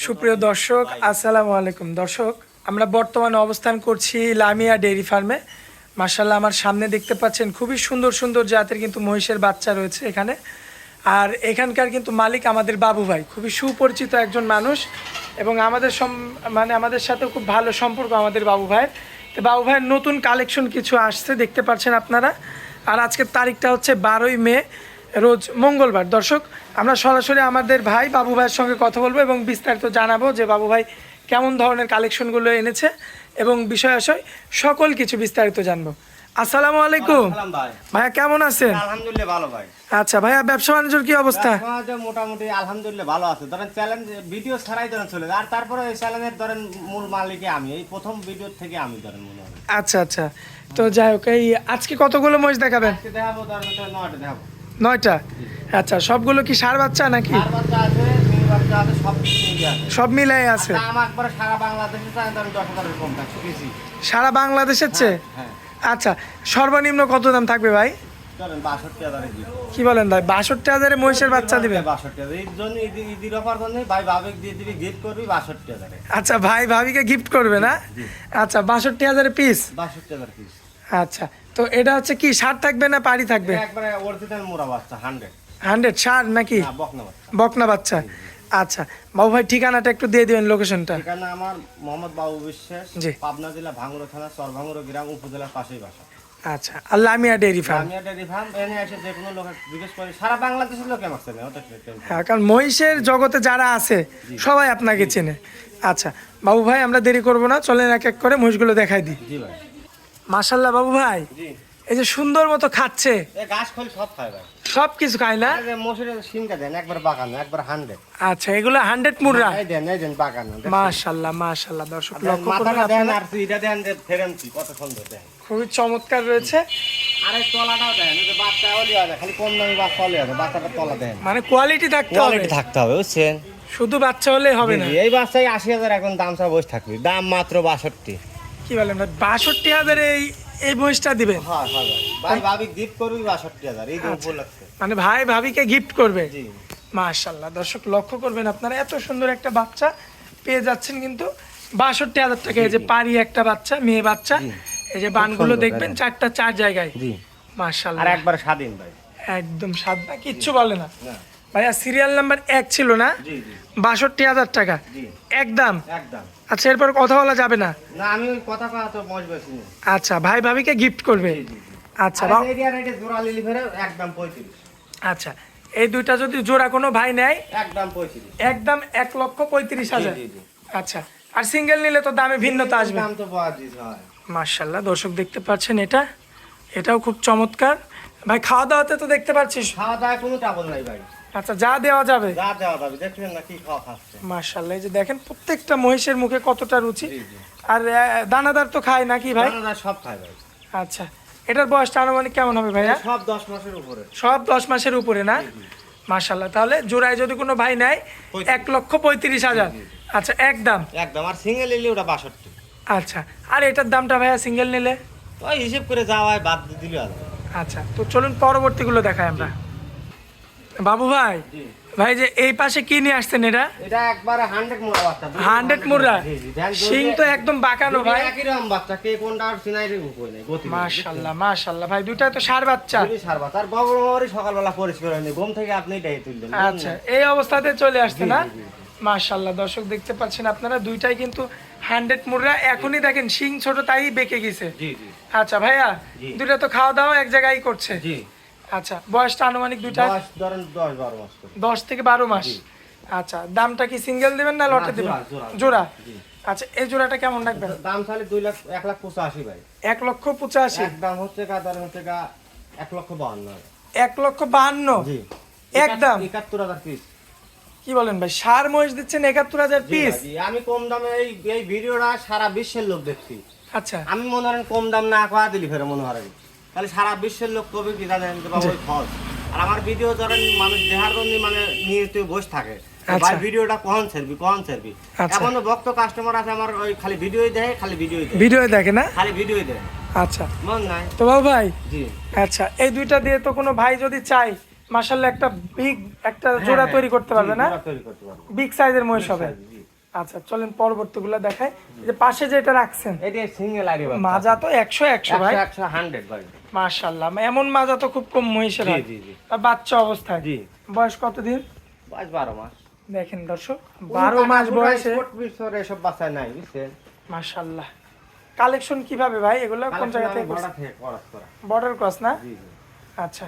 সুপ্রিয় দর্শক, আসসালামু আলাইকুম। দর্শক, আমরা বর্তমানে অবস্থান করছি লামিয়া ডেইরি ফার্মে। মাশাআল্লাহ, আমার সামনে দেখতে পাচ্ছেন খুবই সুন্দর সুন্দর জাতের কিন্তু মহিষের বাচ্চা রয়েছে এখানে। আর এখানকার কিন্তু মালিক আমাদের বাবু ভাই, খুবই সুপরিচিত একজন মানুষ এবং আমাদের আমাদের সাথে খুব ভালো সম্পর্ক আমাদের বাবু ভাইয়ের। তো বাবু ভাইয়ের নতুন কালেকশন কিছু আসছে, দেখতে পাচ্ছেন আপনারা। আর আজকের তারিখটা হচ্ছে 12ই মে, রোজ মঙ্গলবার। দর্শক, আমরা সরাসরি আমাদের ভাই বাবু ভাইয়ের সঙ্গে কথা বলবো এবং বিস্তারিত জানাবো যে বাবু ভাই কেমন ধরনের কালেকশনগুলো এনেছে এবং বিষয় আশয় সকল কিছু বিস্তারিত জানবো। আসসালামু আলাইকুম ভাইয়া, কেমন আছেন? আলহামদুলিল্লাহ ভালো ভাই। আচ্ছা ভাইয়া, ব্যবসা বাণিজ্যের কি অবস্থা? মোটামুটি আলহামদুলিল্লাহ ভালো আছে। ধরেন চ্যালেঞ্জ ভিডিও ছাড়াই ধরেন চলে যায়। আর তারপরে এই চ্যালেঞ্জের ধরেন মূল মালিকে আমি, এই প্রথম ভিডিও থেকে আমি ধরেন মনে হয়। আচ্ছা আচ্ছা, তো যাই হোক, এই আজকে কতগুলো মহিষ দেখাবেন? আজকে দেখাবো ধরেন 9টা দেখাবো। 9টা? আচ্ছা, সবগুলো কি ষাঁড় বাচ্চা নাকি? আর বাচ্চা আছে, মেয়ে বাচ্চা আছে, সব কিছু মিলে আছে। সব মিলাই আছে? দাম একবারে সারা বাংলাদেশে চাই ধরেন 10,000 কম থাকছে বেশি। সারা বাংলাদেশের চেয়ে? হ্যাঁ। আচ্ছা, সর্বনিম্ন কত দাম থাকবে ভাই? ধরেন 62,000 কি বলেন ভাই, 62,000 মহিষের বাচ্চা দিবে? 62,000 এই জন্য ঈদের অফার জন্য ভাই ভাবিক দিয়ে দিবি, গিফট করবি 62,000। আচ্ছা, ভাই ভাবিকে গিফট করবে না? আচ্ছা, 62,000 পিস? 62,000 পিস। আচ্ছা, তো এটা হচ্ছে কি ষাঁড় থাকবে না পাড়ি থাকবে? একবারে অরিজিনাল মোরা বাচ্চা 100 ষাঁড় নাকি? না, বকনা বাচ্চা। বকনা বাচ্চা। আচ্ছা বাবু ভাই, ঠিকানাটা একটু দিয়ে দিবেন, লোকেশনটা। ঠিকানা আমার মোহাম্মদ বাবু বিশ্বাস, জি। পাবনা জেলা ভাঙ্গুড়া থানা চরভাঙ্গুড়া গ্রাম, উপজেলার পাশেই বাসা। আচ্ছা, আর Lamia dairy farm? Lamia dairy farm এনে এসে যে কোনো লোক জিজ্ঞেস করে, সারা বাংলাদেশের লোক আমার চেনে, ওটা হ্যাঁ, কারণ মহিষের জগতে যারা আছে সবাই আপনাকে চেনে। আচ্ছা বাবু ভাই, আমরা দেরি করব না, চলেন এক এক করে মহিষগুলো দেখাই দিই। জি ভাই। মাশাআল্লাহ বাবু ভাই, জি। এই যে সুন্দর মতো খাচ্ছে, এই ঘাস খোল সব খায় ভাই। সব কিছু খায় না? এই যে মোষের শিংটা দেন একবার বাগানো, একবার 100। আচ্ছা, এগুলো 100 মুররা? এই দেন বাগানো। মাশাআল্লাহ মাশাআল্লাহ, দর্শক লক্ষ্য করুন মাথাটা দেন, আপনারা, আর এটা দেন যে ফেরেন্সি কত সুন্দর দেন। খুবই চমৎকার রয়েছে। আর এই তলাটাও দেন, এই যে বাচ্চা ওলি আছে, খালি কম দামি বাচ্চা ওলি আছে, বাচ্চাটা তলা দেন। মানে কোয়ালিটি থাকতে হবে, কোয়ালিটি থাকতে হবে, বুঝছেন? শুধু বাচ্চা হলেই হবে না। জি, এই বাচ্চাই 80,000 এখন দাম চা বসে থাকবে, দাম মাত্র 62। কি বলেন ভাই, 62,000 এই মহিষটা দিবেন? হ্যাঁ ভাই, ভাবি গিফট করবি 62,000 এই যে উপলক্ষে। মানে ভাই ভাবিকে গিফট করবে? জি। মাশাআল্লাহ, দর্শক লক্ষ্য করবেন আপনারা, এত সুন্দর একটা বাচ্চা পেয়ে যাচ্ছেন কিন্তু 62,000 টাকা। এই যে পারি একটা বাচ্চা, মেয়ে বাচ্চা, এই যে বানগুলো দেখবেন, চারটা চার জায়গায়। জি। মাশাআল্লাহ, আর একবার স্বাধীন ভাই। একদম স্বাদ না, কিচ্ছু বলে না না। ভাইয়া। সিরিয়াল নাম্বার 1 ছিল না? জি জি 62,000 টাকা জি একদম? একদম। আচ্ছা, এরপর কথা বলা যাবে না? না, আমি ওই কথা কওয়া তো মজবেছি না। আচ্ছা, ভাই ভাবিকে গিফট করবে? জি জি। আচ্ছা আর এই এরিয়া রেটে জোড়া লিলি ফেরে একদম 35। আচ্ছা, এই দুইটা যদি জোড়া কোনো ভাই নেয় একদম 35। একদম 1,35,000? জি জি। আচ্ছা, আর সিঙ্গেল নিলে তো দামে ভিন্নতা আসবে? দাম তো পাওয়া দিছে ভাই। মাশাআল্লাহ, দর্শক দেখতে পাচ্ছেন, এটাও খুব চমৎকার। ভাই খাওয়া দাওয়াতে তো দেখতে পাচ্ছিস খাওয়া দাওয়া কোনো ট্রাবল নাই ভাই। আচ্ছা, যা দেওয়া যাবে? যা দেওয়া যাবে, দেখলেন না কি খাওয়া খাচ্ছে। মাশাআল্লাহ, এই যে দেখেন প্রত্যেকটা মহিষের মুখে কতটা রুচি। জি জি। আর দানাদার তো খায় নাকি ভাই? দানাদার সব খায় ভাই। আচ্ছা, এটার বয়সটা আনুমানিক কেমন হবে ভাইয়া? সব 10 মাসের উপরে। সব 10 মাসের উপরে না? মাশাআল্লাহ, তাহলে জোড়ায় যদি কোনো ভাই নেয় 1,35,000। আচ্ছা, একদম? একদম। আর সিঙ্গেল নিলে ওটা 62। আচ্ছা, আর এটার দামটা ভাইয়া সিঙ্গেল নিলে? ওই হিসেব করে যাওয়ায় বাদ দিলে হবে। আচ্ছা, তো চলুন পরবর্তীগুলো দেখাই আমরা। বাবু ভাই, জি। ভাই যে এই পাশে কি নিয়ে আসছেন এটা? এটা একবারে 100 মুড়া বাচ্চা। 100 মুররা? জি জি। ধ্যান শিং তো একদম বাঁকানো ভাই। একই রকম বাচ্চা, কে কোনটা আর চিনাই রে উপরে নেই গতি। মাশাআল্লাহ মাশাআল্লাহ ভাই, দুইটা তো ষাঁড় বাচ্চা। দুই সারবা। তার বগলমারি সকালবেলা পরিষ্কার হয়নি, ঘুম থেকে আপনি এটাই তুললেন। আচ্ছা, এই অবস্থাতে চলে আসছে জি, না? জি, জি। মাশাআল্লাহ, দর্শক দেখতে পাচ্ছেন আপনারা, দুইটাই কিন্তু 100 মুররা। এখনই দেখেন শিং ছোট, তাই বেঁকে গেছে। জি জি আচ্ছা ভাইয়া, জি। দুইটা তো খাওয়া দাওয়া এক জায়গায় করছে? জি। আচ্ছা, বয়সটা আনুমানিক দুইটা? বয়স ধরেন 10-12 মাস করে। 10 থেকে 12 মাস? জি। আচ্ছা, দামটা কি সিঙ্গেল দিবেন না লটে দিবেন? জোড়া। জোড়া? জি। আচ্ছা, এই জোড়াটা কেমন রাখবেন? দাম তাহলে 1,85,000 ভাই। 1,85,000? একদম হচ্ছে কা ধরেন হচ্ছে কা 1,52,000। 1,52,000? জি। একদম? 71,000 পিস। কি বলেন ভাই, ষাঁড় মহিষ দিচ্ছেন 71,000 জি পিস? ভাই, জি। আমি কম দামে এই ভিডিওটা সারা বিশ্বের লোক দেখছি। আচ্ছা আমি মনে করেন কম দাম না কোয়া দিলি ফেরে মনে হয়, তাহলে সারা বিশ্বের লোক কবে কি জানেন যে বাবা ওই খরচ। আর আমার ভিডিও ধরেন মানুষ দেখার জন্য মানে নিয়মিত বসে থাকে, ভাই ভিডিওটা কখন ছাড়বি। এখনো ভক্ত কাস্টমার আছে আমার, ওই খালি ভিডিওই দেখে, ভিডিও দেখে না? খালি ভিডিওই দেখে। আচ্ছা, মন নাই তো বাবু ভাই, জি। আচ্ছা এই দুইটা দিয়ে তো কোনো ভাই যদি চাই মাশাআল্লাহ একটা বিগ একটা জোড়া তৈরি করতে পারবে না? জোড়া তৈরি করতে পারবে। বিগ সাইজের মহিষ Big হবে। size, জি। আচ্ছা চলেন পরবর্তীগুলো দেখাই। এই যে পাশে যেটা রাখছেন এটা সিঙ্গেল আইডি বাচ্চা। মাজা তো 100 ভাই। 100 100 ভাই। মাশাআল্লাহ এমন মাজা তো খুব কম মহিষের জি হয়। জি জি। আর বাচ্চা অবস্থায় জি। বয়স কতদিন? বয়স 12 মাস। দেখেন দর্শক 12 মাস বয়সে স্পট বিছর এসব বাচ্চা নাই বুঝছেন। মাশাআল্লাহ। কালেকশন কিভাবে ভাই এগুলো কোন জায়গা থেকে বড় করছেন? থেকে খরচ করা। বর্ডার ক্রস না? জি জি। আচ্ছা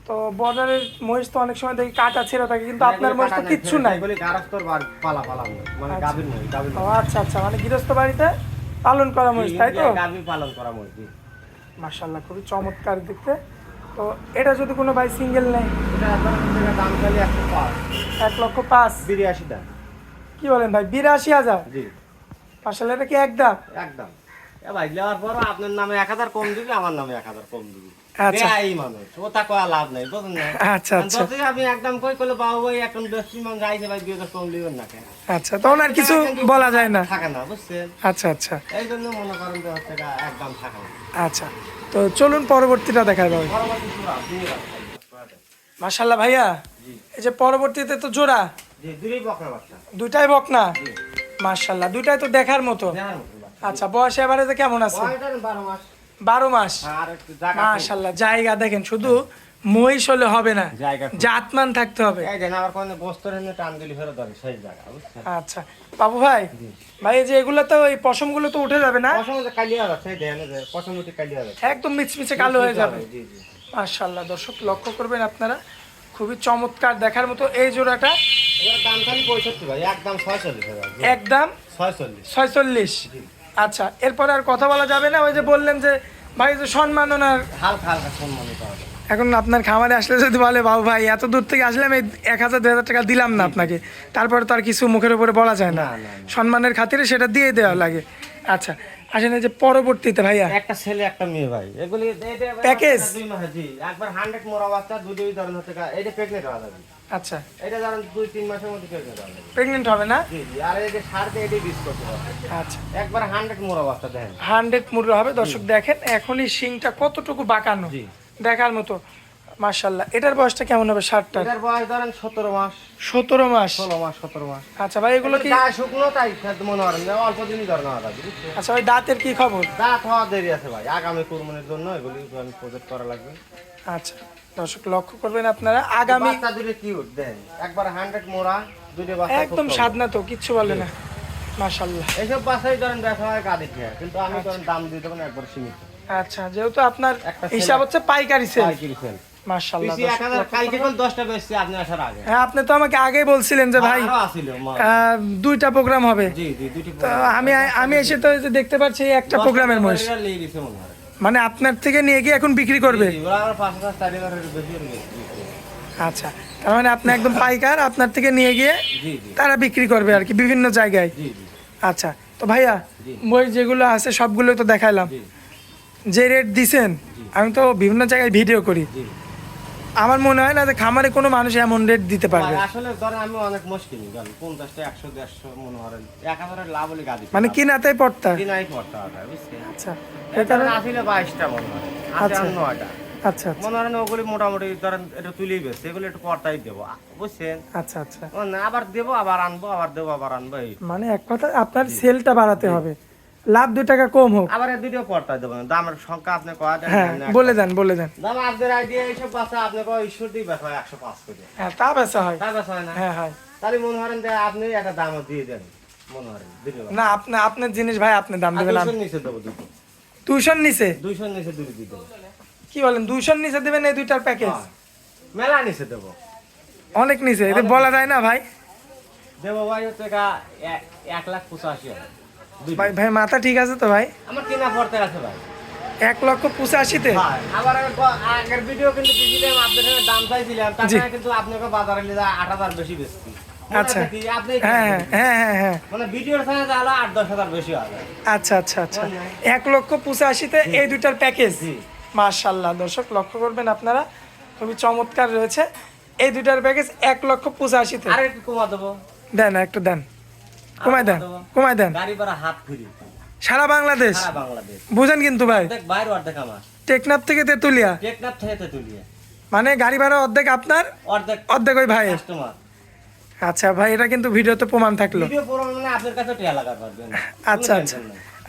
তো বর্ডারের মহিষ তো অনেক সময় দেখি কাটা ছেঁড়া থাকে কিন্তু আপনার মহিষ তো কিচ্ছু নাই। এগুলি গারস্তর পালা পালা নয়, মানে গাভীর নয়, গাভীর ও আচ্ছা আচ্ছা মানে গৃহস্থ বাড়িতে পালন করা মহিষ তাই তো? গাভী পালন করা মসজিদ। মাশাআল্লাহ খুবই চমৎকার দেখতে। তো এটা যদি কোনো ভাই সিঙ্গেল নেয় এটা আপনার থেকে দাম চাইলে 105 1,05,000 82 টাকা। কি বলেন ভাই 82,000? জি মাশাআল্লাহ এটা কি একদম? একদম। এ ভাই নেওয়ার পর আপনার নামে 1000 কম দিবি, আমার নামে 1000 কম দিবি। আচ্ছা। এই মানুষ ওটা কয়া লাভ নাই, বুঝুন না? আচ্ছা আচ্ছা যদি আপনি একদম কই করলে বাবু ভাই এখন 10 মান যাইছে ভাই 2000 কম দিবেন না কেন? আচ্ছা তখন আর কিছু বলা যায় না। থাকে না বুঝছেন। আচ্ছা আচ্ছা এই জন্য মনে করেন যে হচ্ছে এটা একদম থাকে না। আচ্ছা তো চলুন পরবর্তীটা দেখাই ভাই। পরবর্তী সুরা দুই রাত। মাশাআল্লাহ ভাইয়া জি এই যে পরবর্তীতে তো জোড়া জি দুই বকরা বাচ্চা। দুইটাই বকনা। জি মাশাআল্লাহ দুইটাই তো দেখার মতো। দেখার মতো বাচ্চা। আচ্ছা বয়স এভারেজে কেমন আছে? ওইটার 12 মাস। 12 মাস। আর একটু জায়গা মাশাআল্লাহ জায়গা দেখেন শুধু মহিষ হলে হবে না, জায়গা জাতমান থাকতে হবে। এই দেন আবার কোন বস্তর এনে টান দিলি ফেরত ধরে সেই জায়গা বুঝছেন। আচ্ছা বাবু ভাই ভাই এই যে এগুলো তো ওই পশমগুলো তো উঠে যাবে না? পছন্দ যে কালিয়া যাচ্ছে এই দেন যে পছন্দটি কালিয়া যাচ্ছে। একদম মিচমিচে কালো হয়ে যাবে। জি জি। মাশাআল্লাহ দর্শক লক্ষ্য করবেন আপনারা খুবই চমৎকার দেখার মতো এই জোড়াটা। এর দাম খালি 65 ভাই, একদম 46 হাজার। একদম 46। 46। আচ্ছা এরপরে আর কথা বলা যাবে না? ওই যে বললেন যে ভাই যে সম্মাননার হালকা হালকা সম্মান পাওয়া যাবে। এখন আপনার খামারে আসলে যদি বলে বাবু ভাই এত দূর থেকে আসলে আমি 1,000-2,000 টাকা দিলাম না আপনাকে, তারপরে তো আর কিছু মুখের উপরে বলা যায় না, না, না, না। সম্মানের খাতিরে সেটা দিয়ে দেওয়া লাগে। আচ্ছা আসেন এই যে পরবর্তীতে ভাইয়া একটা ছেলে একটা মেয়ে ভাই এগুলি প্যাকেজ? 2 মাস জি একবার 100 মোরা বাচ্চা দুধই ধরন হতে এটা প্রেগনেন্ট হওয়া যাবে। আচ্ছা এটা ধরেন 2-3 মাসের মধ্যে প্রেগনেন্ট হওয়া যাবে। প্রেগনেন্ট হবে না? জি জি। আর এই যে সারতে এটাই বিষ করতে হবে। আচ্ছা একবার 100 মোরা বাচ্চা দেন। 100 মুদ্রা হবে। দর্শক দেখেন এখনই শিংটা কতটুকু বাঁকানো জি। দেখার মতো। মাশাআল্লাহ এটার বয়সটা কেমন হবে ষাটটা? এটার বয়স ধরেন 17 মাস 17 মাস। 16 মাস 17 মাস। আচ্ছা ভাই এগুলো কি গায়ে শুকনো তাই খেতে মনে করেন যে অল্প দিনই ধরন হওয়া যাবে বুঝছেন। আচ্ছা ভাই দাঁতের কি খবর? দাঁত হওয়া দেরি আছে ভাই, আগামী কুরবানির জন্য এগুলি আমি প্রজেক্ট করা লাগবে। আচ্ছা দর্শক লক্ষ্য করবেন আপনারা আগামী বাচ্চা দুটো কিউট দেন একবার 100 মোরা দুটো বাচ্চা একদম খুব স্বাদ না তো কিচ্ছু বলে না। মাশাআল্লাহ। এইসব বাচ্চাই ধরেন ব্যবসা হয় গাড়ি খেয়ে, কিন্তু আমি ধরেন দাম দিয়ে দেবো না একবার সীমিত। আচ্ছা যেহেতু আপনার একটা হিসাব হচ্ছে পাইকারি সেল। পাইকারি সেল। মাশাআল্লাহ পিসি 1000 কালকে কোন 10টা বেচছি আপনি আসার আগে। হ্যাঁ আপনি তো আমাকে আগেই বলছিলেন যে ভাই আরো আসিল মা- 2টা প্রোগ্রাম হবে। জি জি দুটি তো আমি এসে তো এই যে দেখতে পাচ্ছি এই একটা প্রোগ্রামের মহিষ, নিয়ে গেছে মনে হয়। মানে আপনার থেকে নিয়ে গিয়ে এখন বিক্রি করবে। জি, ওরা আমার 5000 4000 বেশি হয়ে গেছে। আচ্ছা তার মানে আপনি একদম পাইকার, আপনার থেকে নিয়ে গিয়ে জি জি তারা বিক্রি করবে আর কি বিভিন্ন জায়গায়। জি জি আচ্ছা তো ভাইয়া জি। মহিষ যেগুলো আছে সবগুলো তো দেখাইলাম, জি যে রেট দিছেন আমি তো বিভিন্ন জায়গায় ভিডিও করি, জি। আমার মনে হয় না যে খামারে কোনো মানুষ এমন রেট দিতে পারবে। ভাই, আসলে ধরেন আমি অনেক মুশকিল জানি 50 টা 100 150 মনে করেন 1000 এর লাভ হলে গাদি মানে কিনাতেই পড়তা। কিনাই পড়তে হবে বুঝছেন। আচ্ছা এটা আসলে 22টা মনে হয় আচ্ছা। 9টা আচ্ছা আচ্ছা মনে হয় ওগুলি মোটামুটি ধরেন এটা তুলেই বেশি, এগুলো একটু পর্দাই দেবো বুঝছেন। আচ্ছা আচ্ছা না আবার দেবো আবার আনবো আবার দেবো আবার আনবো এই মানে এক কথা আপনার সেলটা বাড়াতে হবে, লাভ 2 টাকা কম হোক। আবার এই দুটো পর্দায় দেবো না, দামের সংখ্যা আপনি কয়া দেন হ্যাঁ না বলে দেন বলে দেন। দাম আপনার আইডিয়া এইসব বাচ্চা আপনি কয় ঈশ্বর দিয়ে বেচা হয় 105 করে, হ্যাঁ তা বেচা হয়। তাই বেচা হয় না? হ্যাঁ হয় তাহলে মনে করেন যে আপনি একটা দামও দিয়ে দেন মনে করেন দিলে না, আপনার জিনিস ভাই আপনি দাম দেবেন। 200 নিচে দেবো দুটো, 200 নিচে? 200 নিচে দুটো দিয়ে দেবো। কি বলেন 200 নিচে দেবেন এই দুইটার প্যাকেজ? হ্যাঁ, মেলা নিচে দেবো। অনেক নিচে, এটা বলা যায় না ভাই। দেবো ভাই হচ্ছে 1,85,000 দুইটা। ভাই ভাই মাথা ঠিক আছে তো ভাই? আমার কিনা পড়তে আছে ভাই। 1,85,000-তে? ভাই, আবার আগের ভিডিও কিন্তু দিয়েছিলাম আপনাদের সঙ্গে দাম চাইছিলাম, তারপরে কিন্তু আপনাকে বাজারে নিয়ে যায় 8,000 বেশি বেশি। আচ্ছা হ্যাঁ হ্যাঁ হ্যাঁ হ্যাঁ মানে ভিডিওর সঙ্গে যা হলো 8-10,000 বেশি হবে। আচ্ছা আচ্ছা আচ্ছা 1,85,000-তে এই দুইটার প্যাকেজ? জি। মাশাআল্লাহ দর্শক লক্ষ্য করবেন আপনারা খুবই চমৎকার রয়েছে এই দুইটার প্যাকেজ 1,85,000-তে। আর একটু কমা দেবো। দেন একটু দেন, কমায় দেন কমায় দেন। গাড়ি ভাড়া হাত ফ্রি সারা বাংলাদেশ? সারা বাংলাদেশ। বুঝেন কিন্তু ভাই দেখ বাইরে অর্ধেক আমার টেকনাফ থেকে তেতুলিয়া টেকনাফ থেকে তেতুলিয়া। মানে গাড়ি ভাড়া অর্ধেক আপনার, অর্ধেক অর্ধেক ওই ভাই। কাস্টমার। আচ্ছা ভাই, এটা কিন্তু ভিডিওতে প্রমাণ থাকলো। ভিডিও পুরো মানে আপনার কাছে টিয়া লাগা পারবেন। আচ্ছা আচ্ছা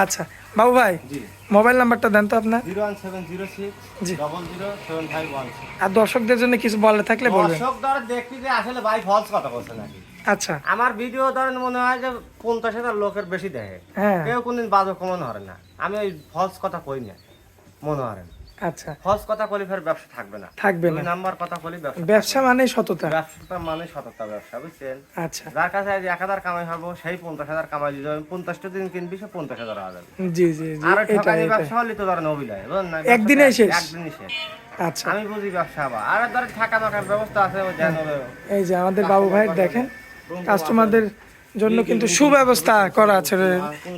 আচ্ছা বাবু ভাই, জি মোবাইল নাম্বারটা দেন তো আপনার। 01706 জি। 007516। আর দর্শকদের জন্য কিছু বলে থাকলে বলবেন। দর্শক ধরে দেখবি যে আসলে ভাই ফলস কথা বলছে নাকি। আচ্ছা আমার ভিডিও ধরেন মনে হয় যে 50,000 লোকের বেশি দেখে, হ্যাঁ কেউ কোনদিন বাজে কমন হরে না। আমি ওই ফলস কথা কই না, মনে হরেন আচ্ছা, ফলস কথা কলি ফের ব্যবসা থাকবে না, থাকবে না। 2 নাম্বার কথা কলি ব্যবসা ব্যবসা মানে সততা। ব্যবসা মানে সততা ব্যবসা, বুঝছেন? আচ্ছা যার কাছে আজ 1,000 কামাই হবো সেই 50,000 কামাই দিতে হবে, 50টা দিন কিনবি সে 50,000 হয়ে যাবে। জি জি জি, আর এটাই ঠকানি এটাই। ব্যবসা হলে তো ধরেন অবিলয়, বুঝলেন না? একদিনেই শেষ। একদিনই শেষ। আচ্ছা, আমি বুঝি ব্যবসা আবার আর ধরেন থাকা মাখার ব্যবস্থা আছে, ওই দেন হবে। এই যে আমাদের বাবু ভাইয়ের দেখেন, কাস্টমারদের জন্য কিন্তু সুব্যবস্থা করা আছে।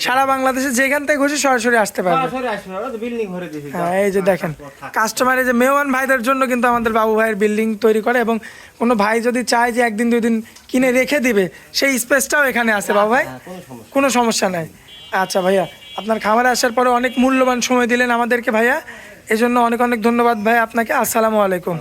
সারা বাংলাদেশে যেখান থেকে খুশি সরাসরি আসতে পারবে। সরাসরি আসবে, ওরা তো বিল্ডিং ভরে দিয়েছে। হ্যাঁ, এই যে দেখেন কাস্টমারের যে মেহমান ভাইদের জন্য কিন্তু আমাদের বাবু ভাইয়ের বিল্ডিং তৈরি করে, এবং কোনো ভাই যদি চায় যে একদিন দুই দিন কিনে রেখে দিবে, সেই স্পেসটাও এখানে আছে বাবু ভাই, হ্যাঁ, কোনো সমস্যা কোনো সমস্যা নাই। আচ্ছা ভাইয়া, আপনার খামারে আসার পরে অনেক মূল্যবান সময় দিলেন আমাদেরকে ভাইয়া, এজন্য অনেক অনেক ধন্যবাদ ভাই আপনাকে। আসসালামু আলাইকুম।